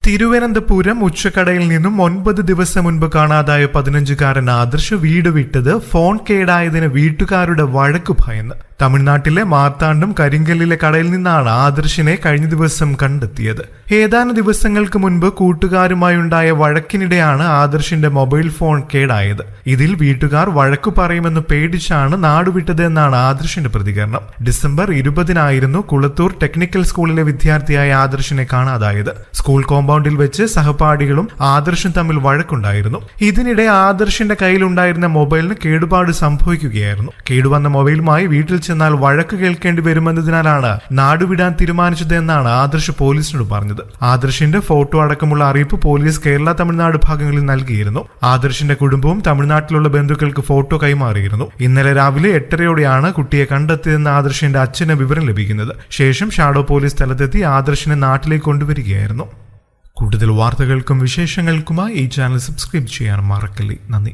തിരുവനന്തപുരം ഉച്ചക്കടയിൽ നിന്നും 9 ദിവസം മുൻപ് കാണാതായ 15-കാരൻ ആദർശ് വീട് വിട്ടത് ഫോൺ കേടായതിന് വീട്ടുകാരുടെ വഴക്കു ഭയന്ന്. തമിഴ്നാട്ടിലെ മാർത്താണ്ഡം കരിങ്കല്ലിലെ കടയിൽ നിന്നാണ് ആദർശിനെ കഴിഞ്ഞ ദിവസം കണ്ടെത്തിയത്. ഏതാനും ദിവസങ്ങൾക്ക് മുൻപ് കൂട്ടുകാരുമായുണ്ടായ വഴക്കിനിടെയാണ് ആദർശിന്റെ മൊബൈൽ ഫോൺ കേടായത്. ഇതിൽ വീട്ടുകാർ വഴക്കു പറയുമെന്ന് പേടിച്ചാണ് നാടുവിട്ടത് എന്നാണ് ആദർശിന്റെ പ്രതികരണം. ഡിസംബർ 20-നായിരുന്നു കുളത്തൂർ ടെക്നിക്കൽ സ്കൂളിലെ വിദ്യാർത്ഥിയായ ആദർശിനെ കാണാതായത്. സ്കൂൾ കോമ്പൗണ്ടിൽ വെച്ച് സഹപാഠികളും ആദർശും തമ്മിൽ വഴക്കുണ്ടായിരുന്നു. ഇതിനിടെ ആദർശിന്റെ കയ്യിലുണ്ടായിരുന്ന മൊബൈലിന് കേടുപാട് സംഭവിക്കുകയായിരുന്നു. കേടുവന്ന മൊബൈലുമായി വീട്ടിൽ ചെന്നാൽ വഴക്ക് കേൾക്കേണ്ടി വരുമെന്നതിനാലാണ് നാടുവിടാൻ തീരുമാനിച്ചത് എന്നാണ് ആദർശ് പോലീസിനോട് പറഞ്ഞത്. ആദർശിന്റെ ഫോട്ടോ അടക്കമുള്ള അറിയിപ്പ് പോലീസ് കേരള തമിഴ്നാട് ഭാഗങ്ങളിൽ നൽകിയിരുന്നു. ആദർശിന്റെ കുടുംബവും തമിഴ്നാട്ടിലുള്ള ബന്ധുക്കൾക്ക് ഫോട്ടോ കൈമാറിയിരുന്നു. ഇന്നലെ രാവിലെ 8:30-യോടെയാണ് കുട്ടിയെ കണ്ടെത്തിയതെന്ന് ആദർശിന്റെ അച്ഛന് വിവരം ലഭിക്കുന്നത്. ശേഷം ഷാഡോ പോലീസ് സ്ഥലത്തെത്തി ആദർശിനെ നാട്ടിലേക്ക് കൊണ്ടുവരികയായിരുന്നു. കൂടുതൽ വാർത്തകൾക്കും വിശേഷങ്ങൾക്കുമായി ഈ ചാനൽ സബ്സ്ക്രൈബ് ചെയ്യാൻ മറക്കല്ലേ. നന്ദി.